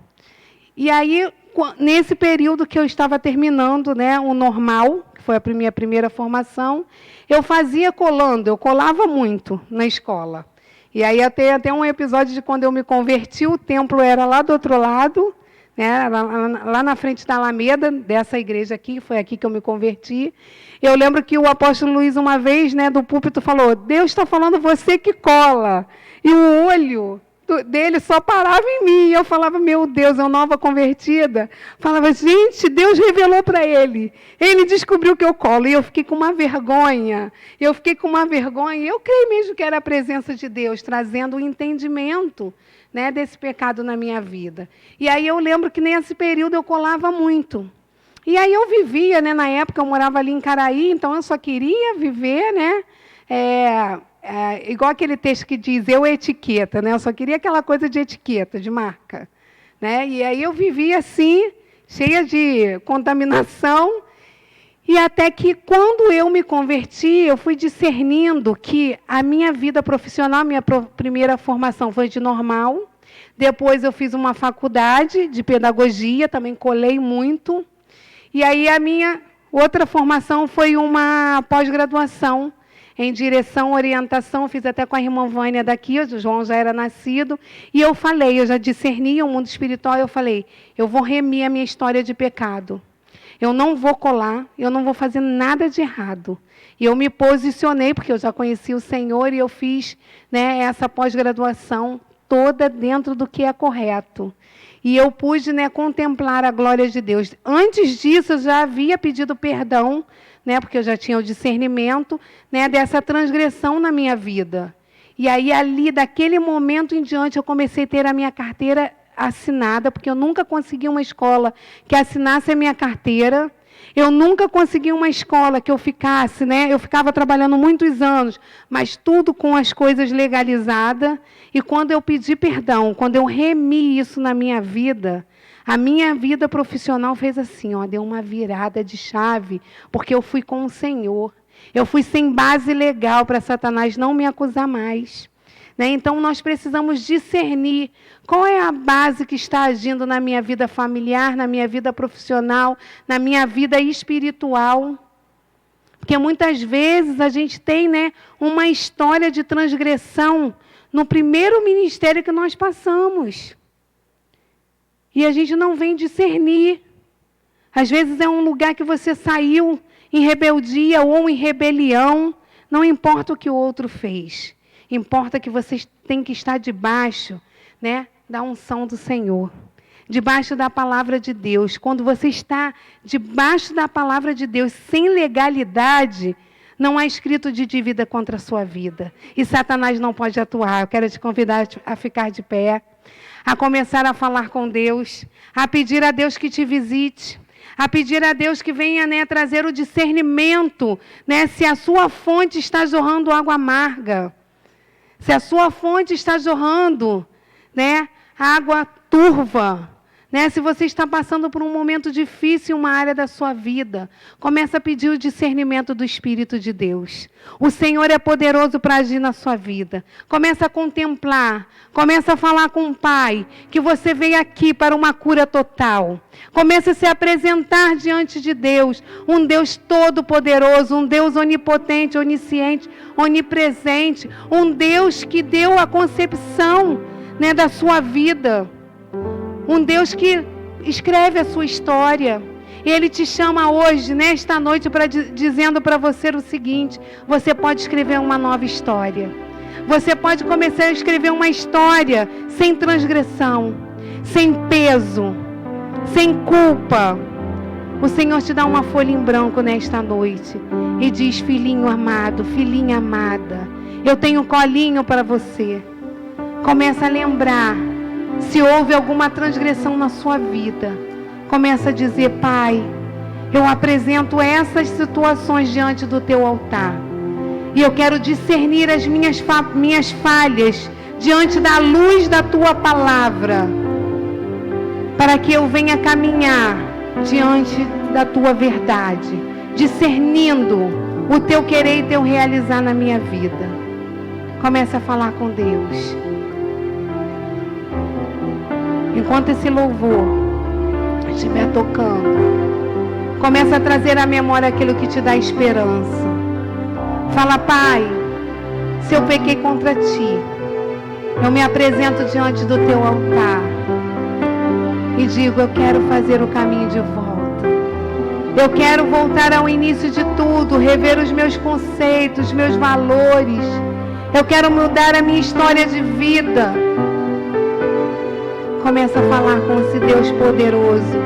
E aí, nesse período que eu estava terminando, né, o normal, que foi a minha primeira formação, eu fazia colando, eu colava muito na escola. E aí até um episódio de quando eu me converti, o templo era lá do outro lado, né, lá na frente da Alameda, dessa igreja aqui, foi aqui que eu me converti. Eu lembro que o apóstolo Luiz, uma vez, né, do púlpito, falou, Deus está falando você que cola. E o olho dele só parava em mim. E eu falava, meu Deus, eu nova convertida. Falava, gente, Deus revelou para ele. Ele descobriu que eu colo. E eu fiquei com uma vergonha. E eu creio mesmo que era a presença de Deus, trazendo o entendimento, né, desse pecado na minha vida. E aí eu lembro que nesse período eu colava muito. E aí eu vivia, né, na época eu morava ali em Caraí, então eu só queria viver, né, igual aquele texto que diz, eu etiqueta, né, eu só queria aquela coisa de etiqueta, de marca. Né, e aí eu vivia assim, cheia de contaminação, e até que quando eu me converti, eu fui discernindo que a minha vida profissional, minha primeira formação foi de normal, depois eu fiz uma faculdade de pedagogia, também colei muito, e aí a minha outra formação foi uma pós-graduação em direção, orientação, fiz até com a irmã Vânia daqui, o João já era nascido, e eu falei, eu já discernia o mundo espiritual, eu falei, eu vou remir a minha história de pecado. Eu não vou colar, eu não vou fazer nada de errado. E eu me posicionei, porque eu já conheci o Senhor, e eu fiz, né, essa pós-graduação toda dentro do que é correto. E eu pude, né, contemplar a glória de Deus. Antes disso, eu já havia pedido perdão, né, porque eu já tinha o discernimento, né, dessa transgressão na minha vida. E aí, ali, daquele momento em diante, eu comecei a ter a minha carteira assinada, porque eu nunca consegui uma escola que assinasse a minha carteira. Eu nunca consegui uma escola que eu ficasse, né? Eu ficava trabalhando muitos anos, mas tudo com as coisas legalizadas. E quando eu pedi perdão, quando eu remi isso na minha vida, a minha vida profissional fez assim, ó, deu uma virada de chave, porque eu fui com o Senhor. Eu fui sem base legal para Satanás não me acusar mais. Né? Então, nós precisamos discernir qual é a base que está agindo na minha vida familiar, na minha vida profissional, na minha vida espiritual. Porque muitas vezes a gente tem, né, uma história de transgressão no primeiro ministério que nós passamos. E a gente não vem discernir. Às vezes é um lugar que você saiu em rebeldia ou em rebelião. Não importa o que o outro fez. Importa que você tem que estar debaixo, né, da unção do Senhor. Debaixo da palavra de Deus. Quando você está debaixo da palavra de Deus, sem legalidade, não há escrito de dívida contra a sua vida. E Satanás não pode atuar. Eu quero te convidar a ficar de pé, a começar a falar com Deus, a pedir a Deus que te visite, a pedir a Deus que venha, né, trazer o discernimento, né, se a sua fonte está jorrando água amarga, se a sua fonte está jorrando, né, água turva, né, se você está passando por um momento difícil em uma área da sua vida, começa a pedir o discernimento do Espírito de Deus. O Senhor é poderoso para agir na sua vida. Começa a contemplar, começa a falar com o Pai, que você veio aqui para uma cura total. Começa a se apresentar diante de Deus, um Deus todo-poderoso, um Deus onipotente, onisciente, onipresente, um Deus que deu a concepção, né, da sua vida. Um Deus que escreve a sua história. E Ele te chama hoje, nesta noite, dizendo para você o seguinte: você pode escrever uma nova história. Você pode começar a escrever uma história sem transgressão, sem peso, sem culpa. O Senhor te dá uma folha em branco nesta noite e diz: filhinho amado, filhinha amada, eu tenho um colinho para você. Começa a lembrar. Se houve alguma transgressão na sua vida, começa a dizer: Pai, eu apresento essas situações diante do teu altar. E eu quero discernir as minhas falhas diante da luz da tua palavra, para que eu venha caminhar diante da tua verdade, discernindo o teu querer e teu realizar na minha vida. Comece a falar com Deus. Enquanto esse louvor estiver tocando, começa a trazer à memória aquilo que te dá esperança. Fala: Pai, se eu pequei contra Ti, eu me apresento diante do Teu altar e digo: eu quero fazer o caminho de volta. Eu quero voltar ao início de tudo, rever os meus conceitos, meus valores. Eu quero mudar a minha história de vida. Começa a falar com esse Deus poderoso.